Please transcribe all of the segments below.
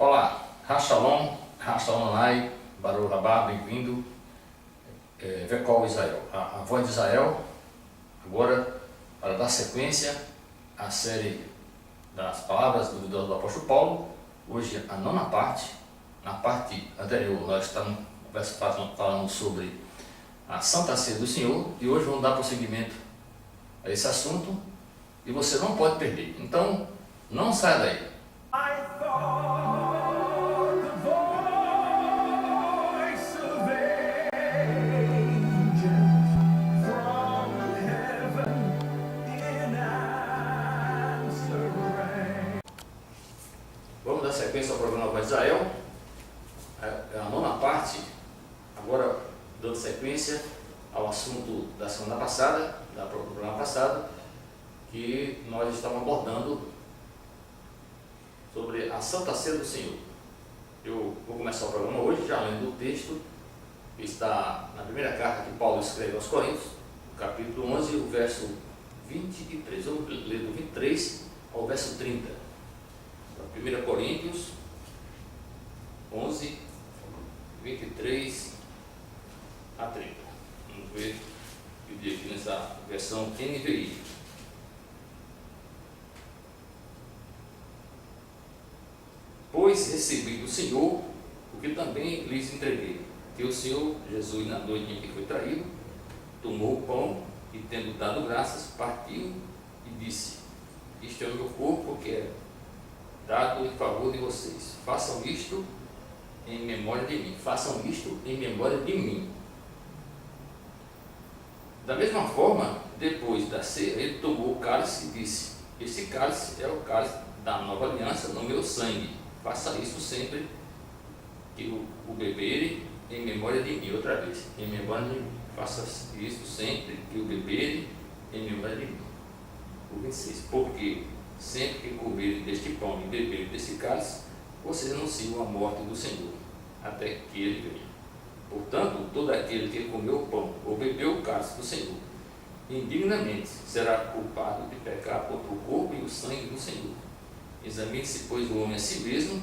Olá, Hashalom, Hashalom Lai, Baruch Rabá, bem-vindo. Vekol Israel, a voz de Israel, agora para dar sequência à série das palavras do apóstolo Paulo. Hoje a nona parte. Na parte anterior nós estamos falando sobre a Santa Ceia do Senhor e hoje vamos dar prosseguimento a esse assunto e você não pode perder. Então não saia daí. Vamos dar sequência ao programa Voz de Israel. É a nona parte, agora dando sequência ao assunto da semana passada, do programa passado, que nós estávamos abordando sobre a Santa Ceia do Senhor. Eu vou começar o programa hoje já lendo o texto que está na primeira carta que Paulo escreve aos Coríntios, no capítulo 11, o verso 23. Vamos ler do 23 ao verso 30. 1 Coríntios 11, 23 a 30. Vamos ver o que diz aqui nessa versão NVI. Pois recebi do Senhor o que também lhes entreguei, que o Senhor Jesus, na noite em que foi traído, tomou o pão e, tendo dado graças, partiu e disse: isto é o meu corpo que é dado em favor de vocês. Façam isto em memória de mim. Façam isto em memória de mim. Da mesma forma, depois da ceia, ele tomou o cálice e disse: este cálice é o cálice da nova aliança no meu sangue. Faça isso sempre que o beberem em memória de mim. Outra vez, em memória de mim. Faça isso sempre que o beberem em memória de mim. O 26. Porque sempre que comerem deste pão e beberem deste cálice, vocês anunciam a morte do Senhor, até que ele venha. Portanto, todo aquele que comeu o pão ou bebeu o cálice do Senhor indignamente será culpado de pecar contra o corpo e o sangue do Senhor. Examine-se, pois, o homem a si mesmo,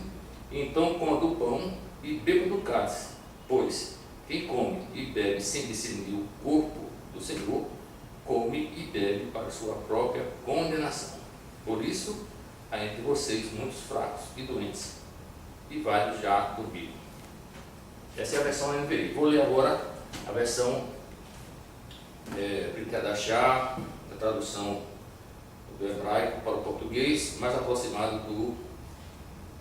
e então coma do pão e beba do cálice. Pois quem come e bebe sem discernir o corpo do Senhor, come e bebe para sua própria condenação. Por isso, há entre vocês muitos fracos e doentes, e vários já dormiram. Essa é a versão NVI. Vou ler agora a versão Brit Hadashah, a tradução do hebraico para o português, mais aproximado do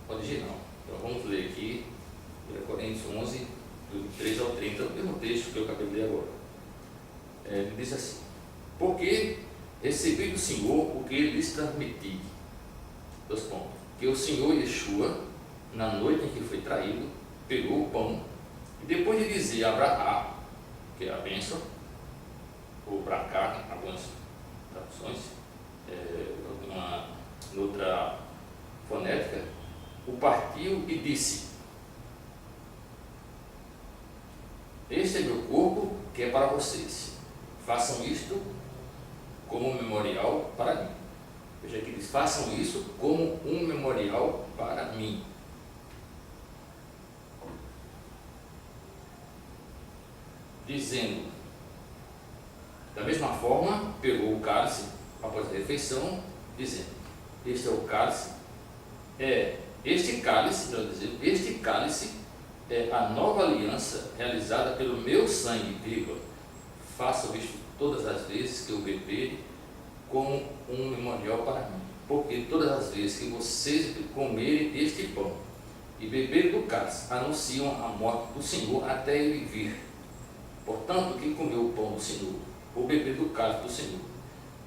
original. Então vamos ler aqui, 1 Coríntios 11, do 3 ao 30, o mesmo texto que eu acabei de ler agora. Ele diz assim: porque recebi do Senhor o que ele lhes transmiti. Dois pontos. Que o Senhor Yeshua, na noite em que foi traído, pegou o pão e, depois de dizer Abrahá, que é a bênção, ou Bracá, em algumas traduções, noutra fonética, o partiu e disse: este é meu corpo que é para vocês. Façam isto como um memorial para mim. Veja que eles façam isso como um memorial para mim. Dizendo, da mesma forma, pegou o cálice após a refeição, dizendo: este é o cálice, este cálice é a nova aliança realizada pelo meu sangue, vírgula. Façam isto todas as vezes que eu beber, como um memorial para mim. Porque todas as vezes que vocês comerem este pão e beberem do cálice, anunciam a morte do Senhor até ele vir. Portanto, quem comer o pão do Senhor ou beber do cálice do Senhor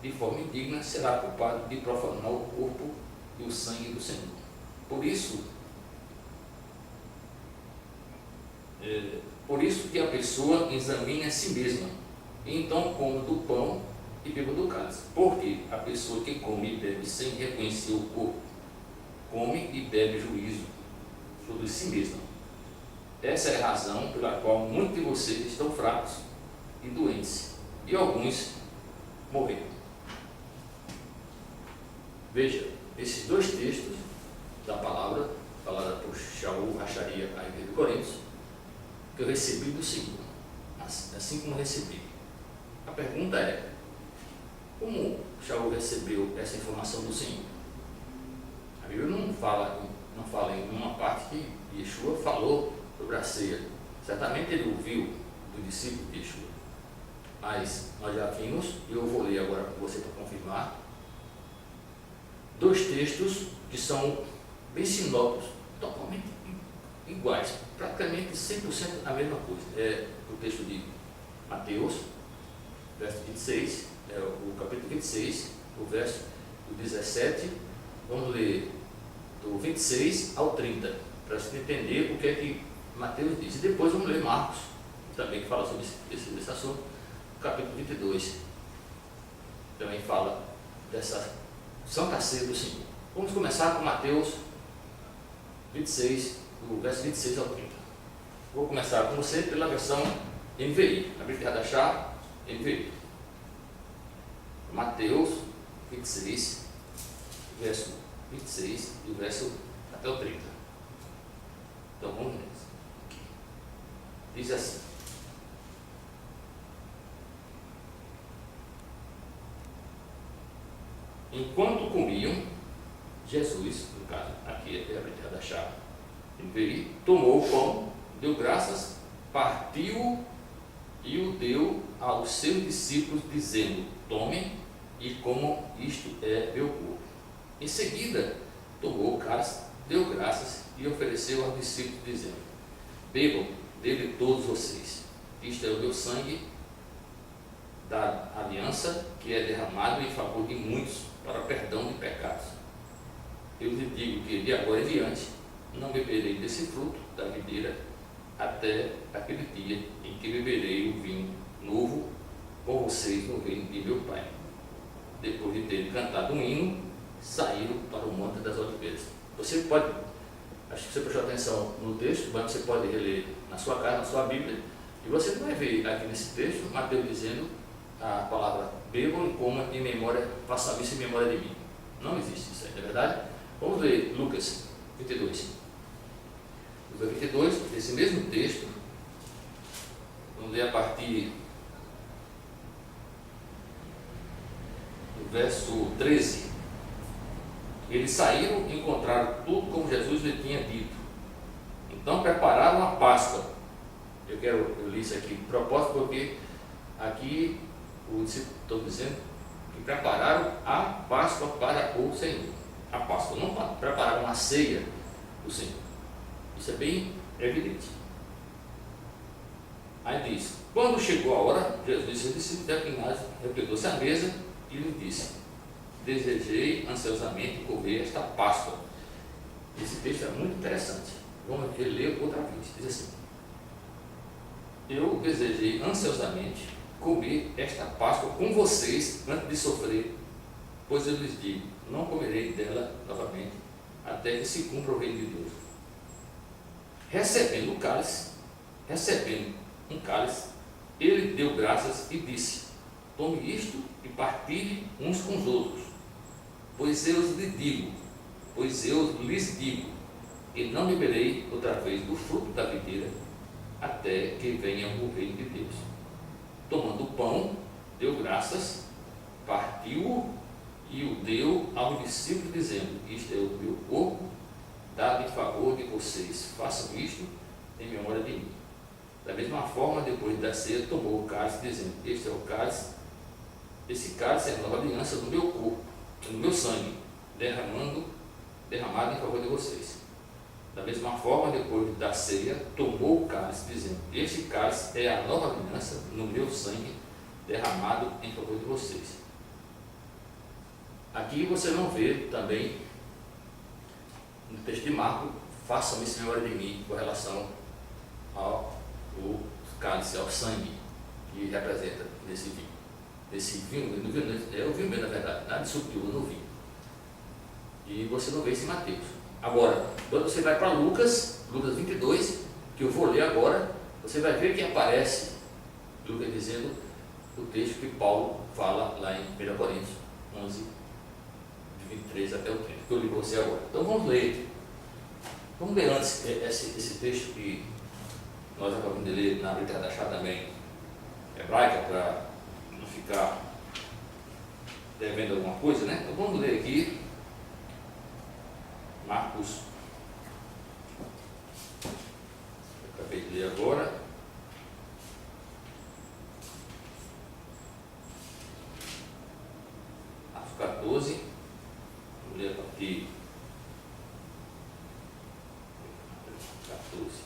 de forma indigna será culpado de profanar o corpo e o sangue do Senhor. Por isso que a pessoa examine a si mesma, e então coma do pão e beba do cálice. Porque a pessoa que come e bebe sem reconhecer o corpo, come e bebe juízo sobre si mesma. Essa é a razão pela qual muitos de vocês estão fracos e doentes, e alguns morreram. Veja, esses dois textos da palavra falada por borracharia à igreja de Coríntios, que eu recebi do Senhor, assim como recebi. A pergunta é, como Shaul recebeu essa informação do Senhor? A Bíblia não fala em nenhuma parte que Yeshua falou sobre a ceia. Certamente ele ouviu do discípulo de Yeshua. Mas nós já vimos, e eu vou ler agora com você para confirmar, dois textos que são bem sinópticos, totalmente iguais, praticamente 100% a mesma coisa. É o texto de Mateus, verso 26, o capítulo 26, o verso 17, vamos ler do 26 ao 30, para você entender o que é que Mateus diz. E depois vamos ler Marcos, também que fala sobre esse assunto, capítulo 22, também fala dessa Santa Ceia do Senhor. Vamos começar com Mateus 26, do verso 26 ao 30. Vou começar com você pela versão NVI, a Bíblia da Chá, NVI. Mateus 26, verso 26 e o verso até o 30. Então vamos nessa. Diz assim: enquanto comiam, Jesus, no caso aqui é a Bíblia da Chá, NVI, tomou o pão, deu graças, partiu e o deu aos seus discípulos, dizendo: tomem e comam, isto é meu corpo. Em seguida, tomou o cálice, deu graças e ofereceu aos discípulos, dizendo: bebam dele todos vocês, isto é o meu sangue da aliança, que é derramado em favor de muitos para o perdão de pecados. Eu lhes digo que de agora em diante não beberei desse fruto da videira até aquele dia em que beberei o vinho novo com vocês no reino de meu Pai. Depois de terem cantado um hino, saíram para o Monte das Oliveiras. Você pode, acho que você prestou atenção no texto, mas você pode reler na sua casa, na sua Bíblia, e você vai ver aqui nesse texto Mateus dizendo a palavra bebam e comam em memória, façam isso em memória de mim. Não existe isso aí, não é verdade? Vamos ler Lucas 22. Lucas 22, esse mesmo texto, vamos ler a partir do verso 13. Eles saíram e encontraram tudo como Jesus lhe tinha dito. Então prepararam a Páscoa. Eu li isso aqui de propósito, porque aqui o discípulo está dizendo que prepararam a Páscoa para o Senhor. A Páscoa, não prepararam a ceia do Senhor. Isso é bem evidente. Aí diz: quando chegou a hora, Jesus e seus discípulos repletou-se à mesa e lhe disse: desejei ansiosamente comer esta Páscoa. Esse texto é muito interessante. Vamos ler outra vez. Diz assim: eu desejei ansiosamente comer esta Páscoa com vocês antes de sofrer, pois eu lhes digo, não comerei dela novamente até que se cumpra o reino de Deus. Recebendo um cálice, ele deu graças e disse: tome isto e partilhe uns com os outros, pois eu lhes digo, que não beberei outra vez do fruto da videira, até que venha o reino de Deus. Tomando o pão, deu graças, partiu e o deu aos discípulos, dizendo: isto é o meu corpo, dado em favor de vocês, façam isto em memória de mim. Da mesma forma, depois da ceia, tomou o cálice, dizendo: este é o cálice, esse cálice é a nova aliança do meu corpo, no meu sangue, derramado em favor de vocês. Da mesma forma, depois da ceia, tomou o cálice, dizendo: este cálice é a nova aliança no meu sangue, derramado em favor de vocês. Aqui você não vê também, no texto de Marcos, façam isso em memória de mim, com relação ao cálice, ao sangue que representa nesse vinho. Esse vinho, é o vinho mesmo, na verdade, nada de subtil no vinho. E você não vê isso em Mateus. Agora, quando você vai para Lucas 22, que eu vou ler agora, você vai ver que aparece Lucas dizendo o texto que Paulo fala lá em 1 Coríntios 11, de 23 até o 30, que eu li para você agora. Então vamos ler Vamos ler antes esse texto que nós acabamos de ler na letra da chá também hebraica, para não ficar devendo alguma coisa, né? Então vamos ler aqui Marcos, eu acabei de ler agora. Marcos 14, vamos ler a partir 14.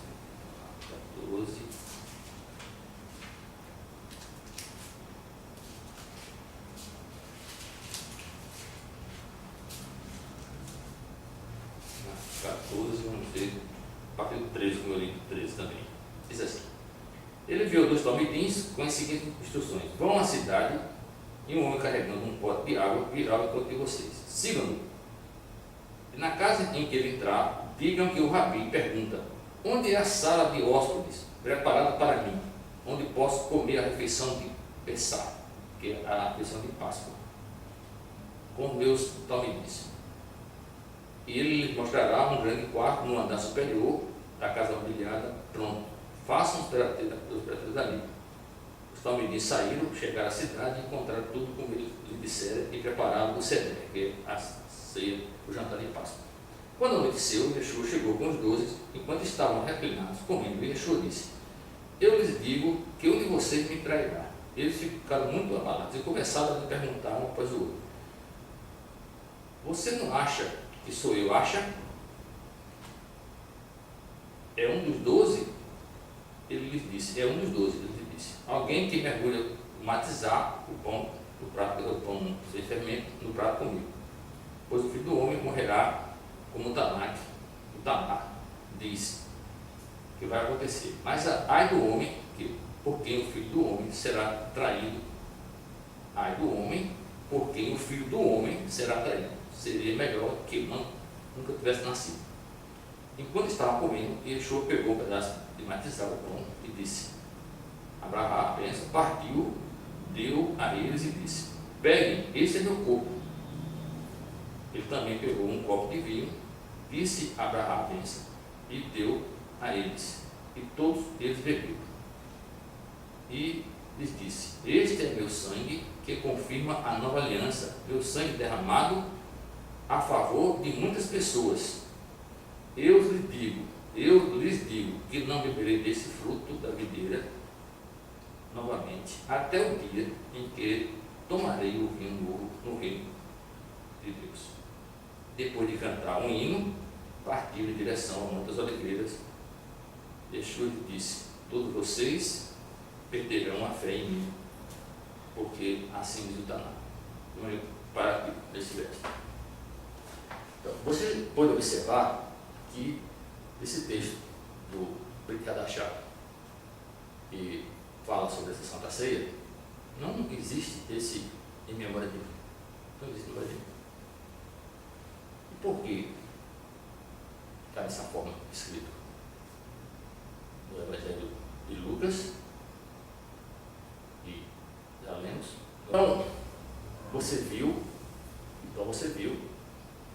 Vamos ver, a partir do 13, como eu li, 13 também. Diz assim: Ele enviou 2 talmidins com as seguintes instruções: vão à cidade, e um homem carregando um pote de água virá ao encontro de vocês. Sigam-no. E na casa em que ele entrar, digam que o rabi pergunta: onde é a sala de hóspedes preparada para mim, onde posso comer a refeição de Pessah, que é a refeição de Páscoa, com meus talmidins. E ele lhes mostrará um grande quarto no andar superior da casa mobiliada, pronto. Façam os pregatores ali. Os talmidins saíram, chegaram à cidade e encontraram tudo como ele lhe dissera e prepararam o ceder, que é a ceia, o jantar de Páscoa. Quando anoiteceu, Yeshua chegou com os 12, enquanto estavam reclinados comendo, e Yeshua disse: eu lhes digo que um de vocês me trairá. Eles ficaram muito abalados e começaram a lhe perguntar um após o outro: você não acha que sou eu? Acha? É um dos 12? Ele lhes disse: é um dos 12. Ele lhes disse: alguém que mergulha, matizar o pão, o prato, o pão sem fermento, no prato comigo. Pois o filho do homem morrerá como o Tanak diz que vai acontecer. Mas ai do homem, por quem o filho do homem será traído. Ai do homem, por quem o filho do homem será traído. Seria melhor que eu nunca tivesse nascido. Enquanto estava comendo, Yeshua pegou um pedaço de matizar o pão e disse: Abraão, a bênção, partiu, deu a eles e disse: peguem, esse é meu corpo. Ele também pegou um copo de vinho, disse Abraão a bênção e deu a eles. E todos eles beberam. E lhes disse: este é meu sangue, que confirma a nova aliança, meu sangue derramado a favor de muitas pessoas. Eu lhes digo que não beberei desse fruto da videira novamente, até o dia em que tomarei o vinho novo no reino de Deus. Depois de cantar um hino, partiu em direção ao Monte das Oliveiras. Yeshua lhe disse: todos vocês perderão a fé em mim, porque assim diz o Taná. Vamos parar aqui nesse verso. Então, você pode observar que esse texto do Brit Hadashah, que fala sobre essa Santa Ceia, não existe esse em memória de mim. Não existe em memória de mim. E por que está dessa forma escrito? No Evangelho de Lucas, e já lemos. Então, você viu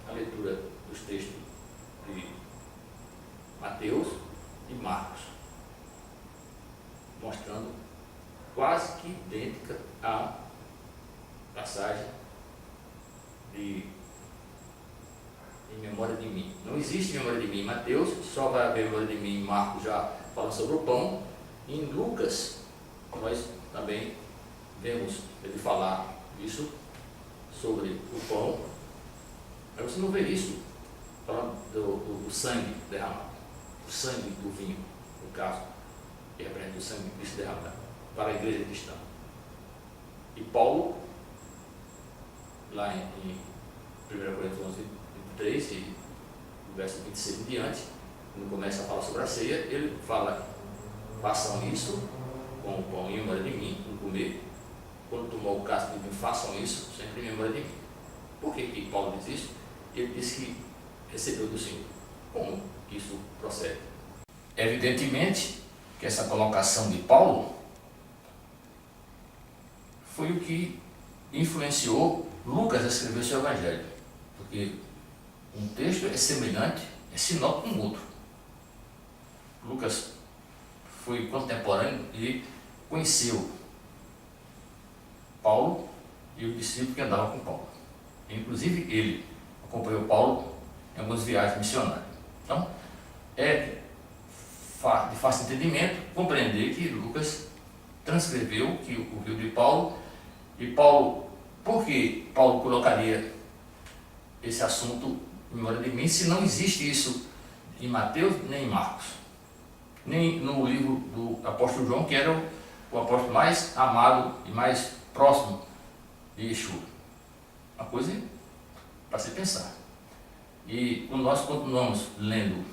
a leitura dos textos de Mateus e Marcos, mostrando quase que idêntica à passagem de em memória de mim. Não existe memória de mim em Mateus, só vai haver memória de mim em Marcos, já fala sobre o pão. E em Lucas, nós também vemos ele falar isso, sobre o pão. Mas você não vê isso falando do sangue derramado, o sangue do vinho, no caso, que representa o sangue de Cristo derramado para a igreja cristã. E Paulo, lá em 1 Coríntios 11, 23, e o verso 26 em diante, quando começa a falar sobre a ceia, ele fala: façam isso com o pão em memória de mim, no comer. Quando tomar o cálice de vinho, façam isso sempre em memória de mim. Por que Paulo diz isso? Ele diz que recebeu do Senhor. Como isso procede? Evidentemente que essa colocação de Paulo foi o que influenciou Lucas a escrever o seu Evangelho, porque um texto é semelhante é sinóptico um outro. Lucas foi contemporâneo e conheceu Paulo e o discípulo que andava com Paulo. Inclusive ele acompanhou Paulo em algumas viagens missionárias. Então, é de fácil entendimento compreender que Lucas transcreveu que o rio de Paulo, e Paulo, por que Paulo colocaria esse assunto em memória de mim, se não existe isso em Mateus nem em Marcos, nem no livro do apóstolo João, que era o apóstolo mais amado e mais próximo de Yeshua. Uma coisa para se pensar. E quando nós continuamos lendo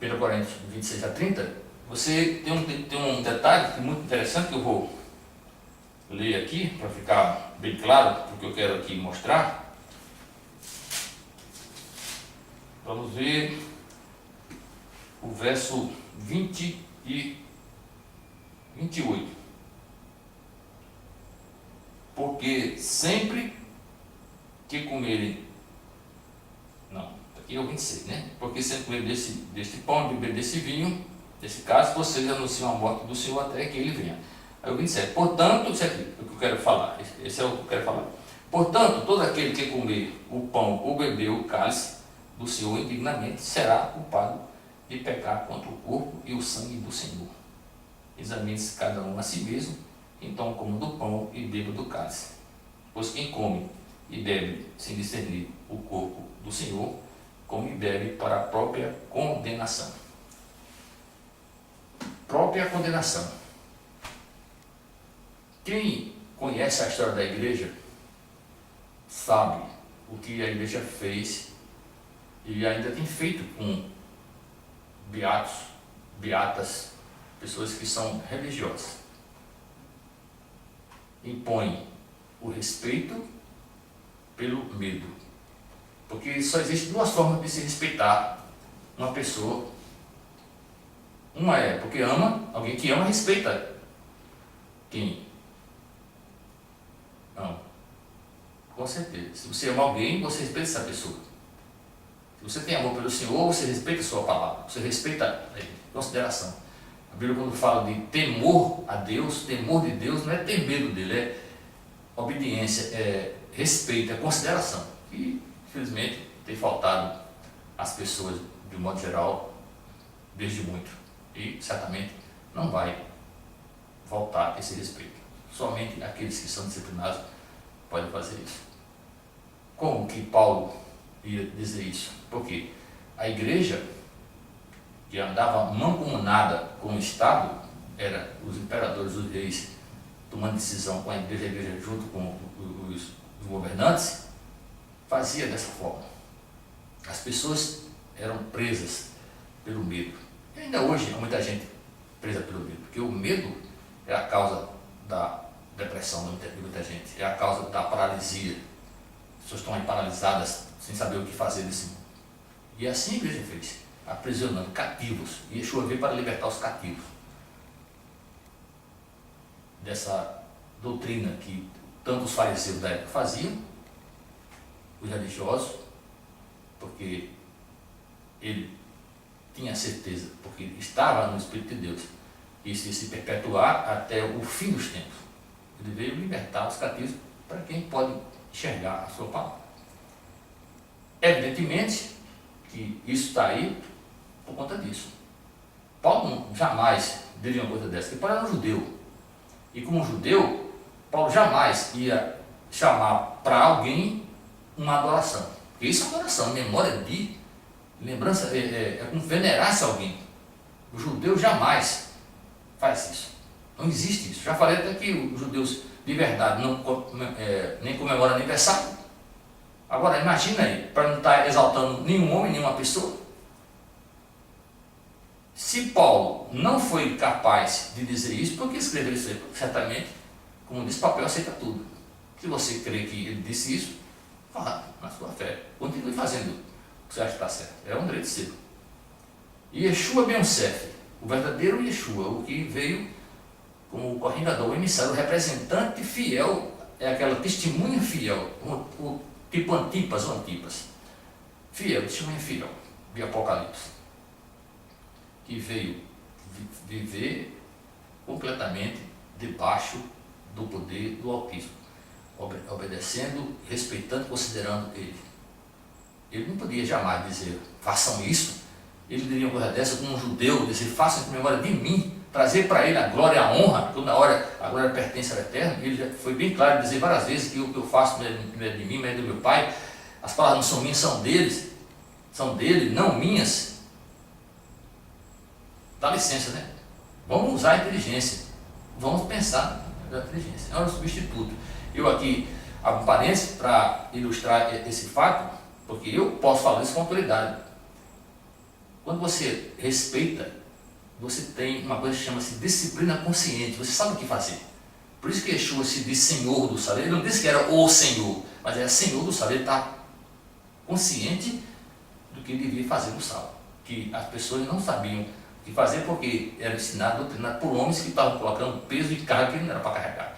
1 Coríntios 26 a 30, você tem um detalhe muito interessante que eu vou ler aqui, para ficar bem claro o que eu quero aqui mostrar. Vamos ver o verso 20 e 28. Porque sempre que comerem... Não, aqui é o 26, né? Porque sempre comerem deste pão e beber desse vinho, nesse caso, vocês anunciam a morte do Senhor até que ele venha. Aí o 27. Portanto, isso aqui é o que eu quero falar. Esse é o que eu quero falar. Portanto, todo aquele que comer o pão ou beber o cálice do Senhor indignamente será culpado de pecar contra o corpo e o sangue do Senhor. Examine-se cada um a si mesmo, então coma do pão e beba do cálice. Pois quem come e bebe sem discernir o corpo do Senhor, come e bebe para a própria condenação. Própria condenação. Quem conhece a história da igreja sabe o que a igreja fez e ainda tem feito com beatos, beatas, pessoas que são religiosas. Impõe o respeito pelo medo. Porque só existem duas formas de se respeitar uma pessoa. Uma é porque ama, alguém que ama respeita quem ama. Com certeza. Se você ama alguém, você respeita essa pessoa. Se você tem amor pelo Senhor, você respeita a sua palavra, você respeita a consideração. A Bíblia, quando fala de temor a Deus, temor de Deus não é ter medo dele, é obediência, é respeito, é consideração. E, infelizmente, tem faltado às pessoas, de um modo geral, desde muito. E, certamente, não vai voltar esse respeito. Somente aqueles que são disciplinados podem fazer isso. Como que Paulo ia dizer isso? Porque a igreja que andava mancomunada com o Estado, era os imperadores, os reis, tomando decisão com a igreja junto com os governantes, fazia dessa forma. As pessoas eram presas pelo medo. E ainda hoje há muita gente presa pelo medo, porque o medo é a causa da depressão de muita gente, é a causa da paralisia. As pessoas estão aí paralisadas, sem saber o que fazer nesse mundo. E assim a igreja fez, aprisionando cativos. E Yeshua veio para libertar os cativos dessa doutrina que tanto os fariseus da época faziam, os religiosos, porque ele tinha certeza, porque estava no Espírito de Deus, isso ia se perpetuar até o fim dos tempos. Ele veio libertar os cativos para quem pode enxergar a sua palavra. Evidentemente que isso está aí por conta disso. Paulo jamais diria uma coisa dessa, porque Paulo era um judeu. E como judeu, Paulo jamais ia chamar para alguém uma adoração. Porque isso é adoração, memória de, lembrança, é como venerar-se alguém. O judeu jamais faz isso. Não existe isso. Já falei até que os judeus de verdade nem comemoram aniversário. Agora imagina aí, para não estar exaltando nenhum homem, nenhuma pessoa. Se Paulo não foi capaz de dizer isso, por que escreveu isso aí? Certamente, como diz, papel aceita tudo. Se você crê que ele disse isso, vá na sua fé. Continue fazendo o que você acha que está certo. É um direito seu. E Yeshua Ben Yosef, o verdadeiro Yeshua, o que veio como o corregedor, o emissário, o representante fiel, é aquela testemunha fiel, o tipo Antipas ou Antipas. fiel, testemunha fiel de Apocalipse, que veio viver completamente debaixo do poder do Altíssimo, obedecendo, respeitando, considerando Ele. Ele não podia jamais dizer, façam isso. Ele diria uma coisa dessa como um judeu, dizer, façam em memória de mim, trazer para ele a glória e a honra, porque na hora a glória pertence ao Eterno. Ele já foi bem claro em dizer várias vezes que o que eu faço não é de mim, mas é do meu Pai. As palavras não são minhas, são deles, são dele, não minhas. Dá licença, né? Vamos usar a inteligência, vamos pensar na inteligência, é um substituto. Eu aqui abro um parênteses para ilustrar esse fato, porque eu posso falar isso com autoridade. Quando você respeita, você tem uma coisa que chama-se disciplina consciente, você sabe o que fazer. Por isso que Yeshua se diz Senhor do sábado. Ele não disse que era o Senhor, mas era Senhor do sábado. Ele está consciente do que devia fazer no sábado, que as pessoas não sabiam o que fazer porque era ensinado, doutrinado por homens que estavam colocando peso e carga que não era para carregar.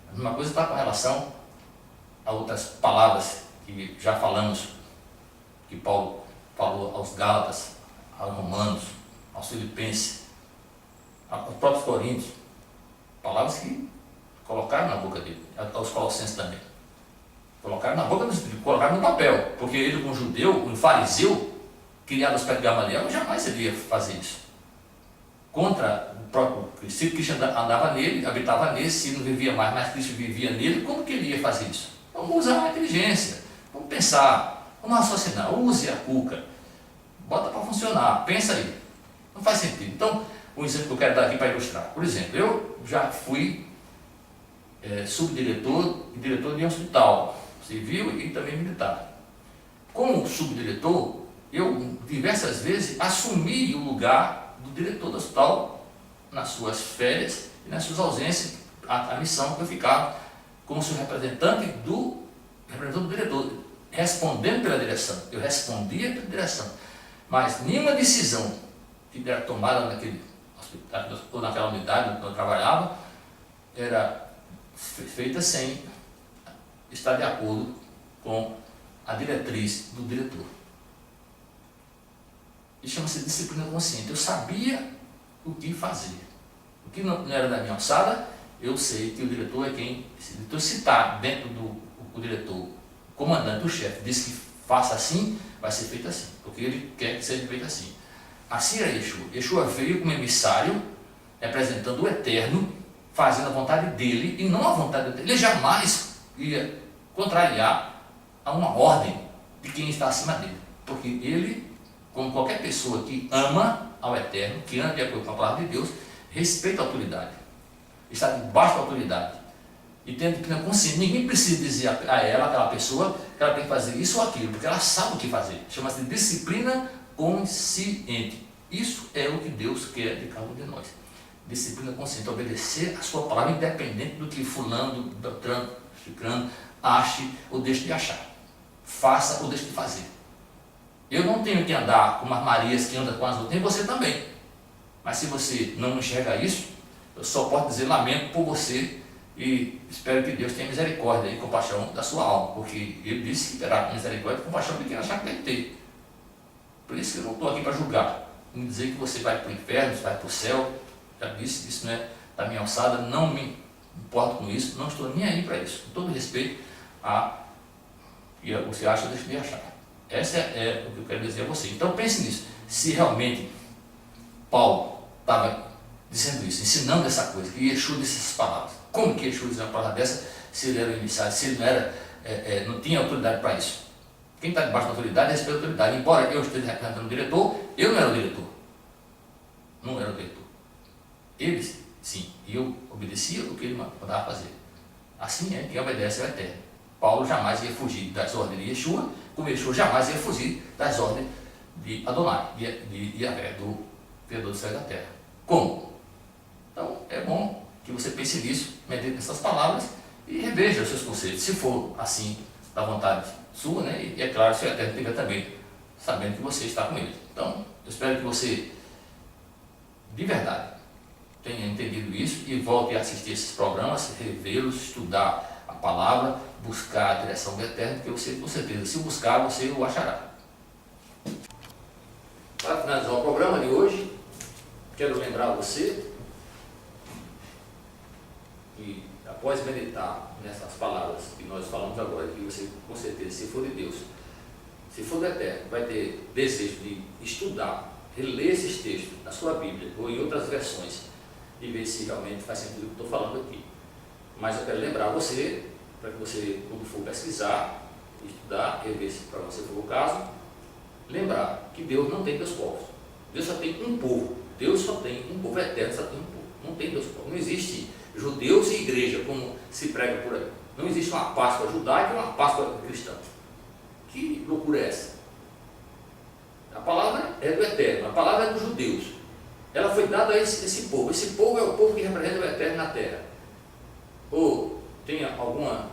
A mesma coisa está com relação a outras palavras que já falamos, que Paulo falou aos Gálatas, aos Romanos, aos Filipenses, aos próprios Coríntios, palavras que colocaram na boca dele, aos Colossenses também. Colocaram na boca do Espírito, colocaram no papel, porque ele, como judeu, um fariseu, criado aos pés de Gamaliel, jamais iria fazer isso. Contra o próprio Cristo. Se Cristo andava nele, habitava nele, se não vivia mais, mas Cristo vivia nele, como que ele ia fazer isso? Vamos usar a inteligência, vamos pensar, vamos raciocinar, use a cuca, bota para funcionar, pensa aí. Não faz sentido. Então, um exemplo que eu quero dar aqui para ilustrar. Por exemplo, eu já fui subdiretor e diretor de um hospital civil e também militar. Como subdiretor, eu diversas vezes assumi o lugar do diretor do hospital nas suas férias e nas suas ausências, a missão que eu ficava como seu representante do diretor, respondendo pela direção. Eu respondia pela direção, mas nenhuma decisão que era tomada naquele hospital ou naquela unidade onde eu trabalhava era feita sem estar de acordo com a diretriz do diretor. Isso chama-se disciplina consciente. Eu sabia o que fazer. O que não era da minha alçada, eu sei que o diretor é quem... Então, se está dentro do diretor, o comandante, o chefe, diz que faça assim, vai ser feito assim, porque ele quer que seja feito assim. Assim era Yeshua. Yeshua veio como emissário, representando o Eterno, fazendo a vontade dele e não a vontade dele. Ele jamais ia contrariar a uma ordem de quem está acima dele, porque ele, como qualquer pessoa que ama ao Eterno, que anda de acordo com a palavra de Deus, respeita a autoridade, está debaixo da autoridade e tem disciplina consciente. Ninguém precisa dizer a ela, aquela pessoa, que ela tem que fazer isso ou aquilo, porque ela sabe o que fazer. Chama-se de disciplina consciente. Isso é o que Deus quer de cada um de nós. Disciplina consciente, obedecer a sua palavra, independente do que fulano, beltrano, ciclano ache ou deixe de achar. Faça ou deixe de fazer. Eu não tenho que andar com as Marias que andam com as outras, nem você também. Mas se você não enxerga isso, eu só posso dizer lamento por você e espero que Deus tenha misericórdia e compaixão da sua alma, porque Ele disse que terá misericórdia e compaixão de quem achar que deve ter. Por isso que eu não estou aqui para julgar, não dizer que você vai para o inferno, você vai para o céu. Já disse, isso não é da minha alçada, não me importo com isso, não estou nem aí para isso. Com todo respeito a que você acha, deixa de achar. Essa é o que eu quero dizer a você. Então pense nisso. Se realmente Paulo estava dizendo isso, ensinando essa coisa, que Yeshua disse essas palavras, como que Yeshua dizia uma palavra dessa se ele era o emissário, se ele não era, não tinha autoridade para isso? Quem está debaixo da autoridade respeita a autoridade. Embora eu esteja representando o diretor, eu não era o diretor. Não era o diretor. Eles, sim, e eu obedecia o que ele mandava fazer. Assim é quem obedece ao Eterno. Paulo jamais ia fugir das ordens de Yeshua, como Yeshua jamais ia fugir das ordens de Adonai, de Yahvé, do Criador do céu e da terra. Como? Então, é bom que você pense nisso, medite nessas palavras e reveja os seus conceitos. Se for assim, da vontade sua, né? E é claro, se o Eterno tiver também, sabendo que você está com ele. Então, eu espero que você, de verdade, tenha entendido isso e volte a assistir esses programas, revê-los, estudar a palavra, buscar a direção do Eterno, porque você, com certeza, se buscar, você o achará. finalizar o programa de hoje, quero lembrar você que, após meditar nessas palavras que nós falamos agora, que você, com certeza, se for de Deus, se for do Eterno, vai ter desejo de estudar, reler esses textos na sua Bíblia ou em outras versões e ver se realmente faz sentido o que eu estou falando aqui. Mas eu quero lembrar você, para que você, quando for pesquisar, estudar, rever se para você for o caso, lembrar que Deus não tem dois povos. Deus só tem um povo. Deus só tem um povo eterno, só tem um povo. Não tem dois povos. Não existe judeus e igreja, como se prega por aí. Não existe uma Páscoa judaica e uma Páscoa cristã. Que loucura é essa? A palavra é do Eterno, a palavra é dos judeus. Ela foi dada a esse povo. Esse povo é o povo que representa o Eterno na terra. Ou tenha alguma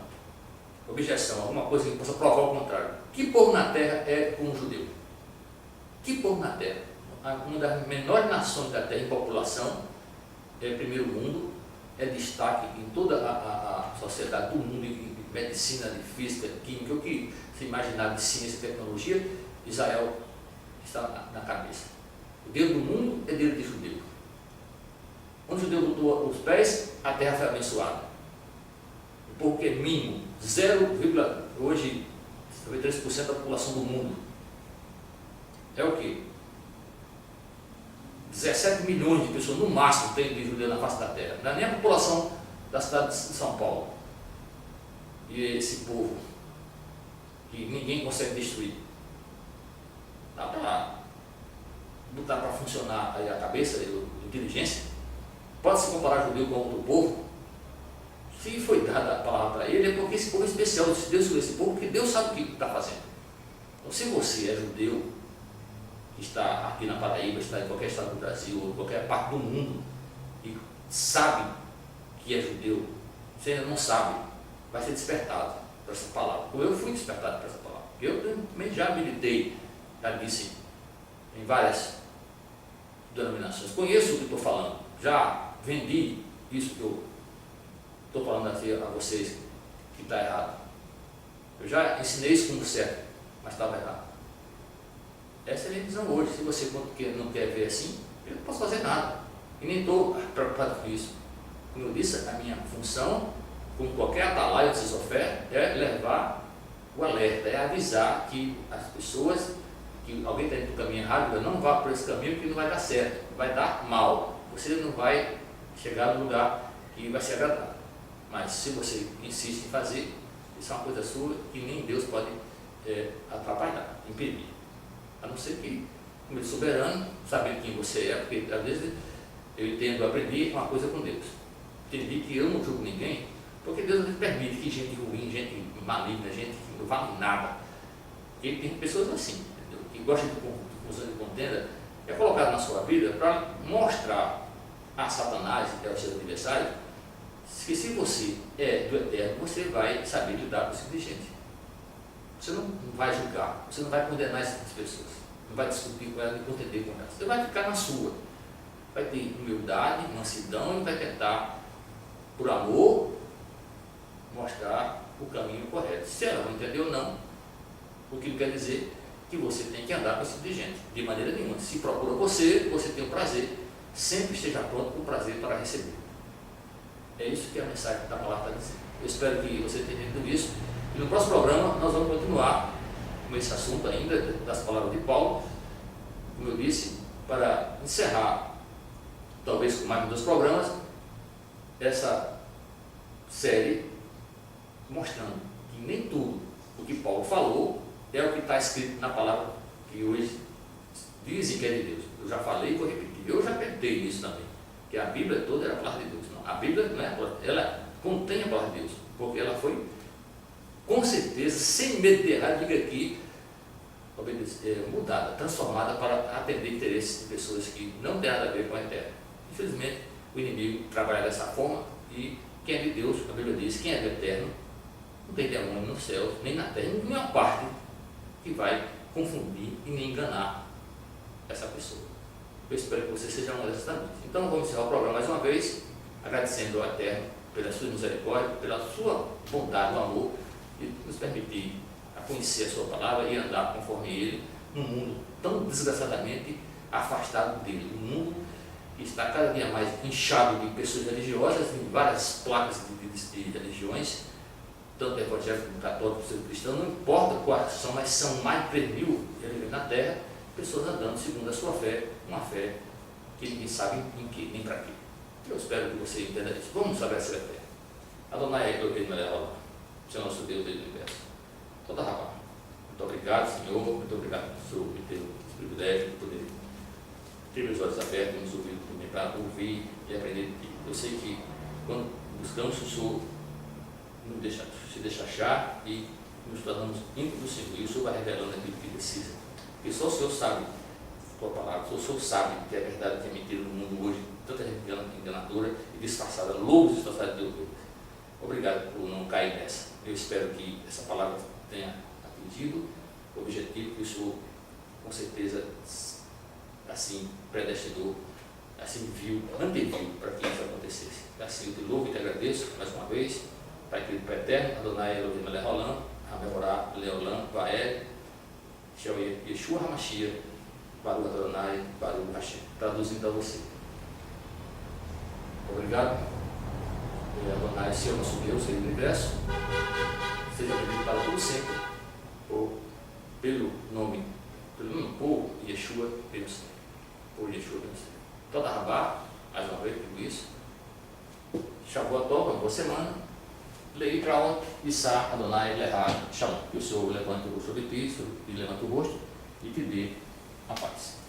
objeção, alguma coisa que possa provar o contrário. Que povo na terra é como um judeu? Que povo na terra? Uma das menores nações da terra em população, é primeiro mundo, é destaque em toda a sociedade do mundo, em medicina, de física, química, o que se imaginar de ciência e tecnologia, Israel está na cabeça. O Deus do mundo é Deus de judeu. Onde o judeu botou os pés, a terra foi abençoada. O povo que é mínimo, hoje 3% da população do mundo. É o quê? 17 milhões de pessoas, no máximo, tem de judeu na face da terra. Não é nem a população da cidade de São Paulo. E esse povo que ninguém consegue destruir. Dá para botar para funcionar aí a cabeça, a inteligência? Pode se comparar judeu com outro povo? Se foi dada a palavra para ele, é porque esse povo é especial. Deus escolheu esse povo porque Deus sabe o que está fazendo. Então, se você é judeu, que está aqui na Paraíba, está em qualquer estado do Brasil, ou qualquer parte do mundo, e sabe que é judeu, você ainda não sabe, vai ser despertado por essa palavra. Eu fui despertado por essa palavra. Eu também já militei, já disse, em várias denominações. Conheço o que estou falando, já vendi isso que eu estou falando aqui a vocês, que está errado. Eu já ensinei isso como certo, mas estava errado. Essa é a minha visão hoje. Se você não quer ver assim, eu não posso fazer nada. E nem estou preocupado com isso. Como eu disse, a minha função, como qualquer atalaia de Sisofé, é levar o alerta, é avisar que as pessoas, que alguém está indo para o caminho errado, não vá por esse caminho que não vai dar certo, vai dar mal. Você não vai chegar no lugar que vai ser agradável. Mas se você insiste em fazer, isso é uma coisa sua que nem Deus pode atrapalhar, impedir. A não ser que, como ele é soberano, sabendo quem você é, porque às vezes eu entendo, aprendi uma coisa com Deus. Entendi que eu não julgo ninguém, porque Deus não permite que gente ruim, gente maligna, gente que não vale nada. Ele tem pessoas assim, entendeu? Que gostam de confusão e contenda, é colocado na sua vida para mostrar a Satanás, que é o seu adversário, que se você é do Eterno, você vai saber lidar com esse tipo de gente. Você não vai julgar, você não vai condenar essas pessoas, não vai discutir com elas, nem contender com elas. Você vai ficar na sua. Vai ter humildade, mansidão e vai tentar, por amor, mostrar o caminho correto. Se ela não entender ou não, o que não quer dizer que você tem que andar com esse tipo de gente, de maneira nenhuma. Se procura você, você tem o prazer, sempre esteja pronto com o prazer para receber. É isso que a mensagem da palavra está dizendo. Eu espero que você tenha entendido isso. E no próximo programa nós vamos continuar com esse assunto ainda, das palavras de Paulo, como eu disse, para encerrar, talvez com mais de 2 programas, essa série mostrando que nem tudo o que Paulo falou é o que está escrito na palavra que hoje dizem que é de Deus. Eu já falei e vou repetir. Eu já acreditei nisso também, que a Bíblia toda era a palavra de Deus. Não, a Bíblia não é, ela contém a palavra de Deus, porque ela foi, com certeza, sem medo de errar, diga aqui, mudada, transformada para atender interesses de pessoas que não têm nada a ver com a Eterna. Infelizmente, o inimigo trabalha dessa forma e quem é de Deus, a Bíblia diz, quem é do Eterno, não tem demônio no céu, nem na terra, nem nenhuma parte que vai confundir e nem enganar essa pessoa. Eu espero que você seja uma dessas também. Então, vamos encerrar o programa mais uma vez, agradecendo ao Eterno pela sua misericórdia, pela sua bondade, o amor, e nos permitir a conhecer a sua palavra e andar conforme Ele, num mundo tão desgraçadamente afastado dele. O mundo está cada dia mais inchado de pessoas religiosas, em várias placas de religiões, tanto evangélico como católico, como cristão, não importa quais são, mas são mais de 3.000 religiões na Terra, pessoas andando segundo a sua fé, uma fé que ninguém sabe em que, nem para quê. Eu espero que você entenda isso. Vamos saber essa fé. Adonai Elohim, Senhor nosso Deus do universo. Toda razão. Muito obrigado, Senhor. Muito obrigado por ter esse privilégio de poder ter meus olhos abertos, nos ouvir também para ouvir e aprender de ti. Eu sei que quando buscamos o Senhor, se deixa achar e nos tornamos íntimos do Senhor. E o Senhor vai revelando aquilo que precisa. Porque só o Senhor sabe a tua palavra, só o Senhor sabe que é verdade e que é mentira no mundo hoje. Tanta gente enganadora e disfarçada, lobos disfarçados de Deus. Obrigado por não cair nessa. Eu espero que essa palavra tenha atingido o objetivo que o Senhor, com certeza, assim predestinou, assim anteviu para que isso acontecesse. Assim eu te louvo e te agradeço mais uma vez, Pai querido, Pai eterno, Adonai Elohim Leolam, Hamemorá, Leolam, Vael, Yeshua HaMashiach, Baruch Adonai, Baruch Hashem. Traduzindo a você. Obrigado. Adonai, Senhor nosso Deus, Senhor do universo, seja bendito para todo sempre, pelo nome, por Yeshua, pelo Senhor. Por Yeshua, pelo Senhor. Toda Rabá, mais uma vez, tudo isso. Shavuot Tov, boa semana. Lei Traon, Issá, Adonai, Lehá, Shalom. Que o Senhor levante o rosto sobre ti, e levante o rosto e te dê a paz.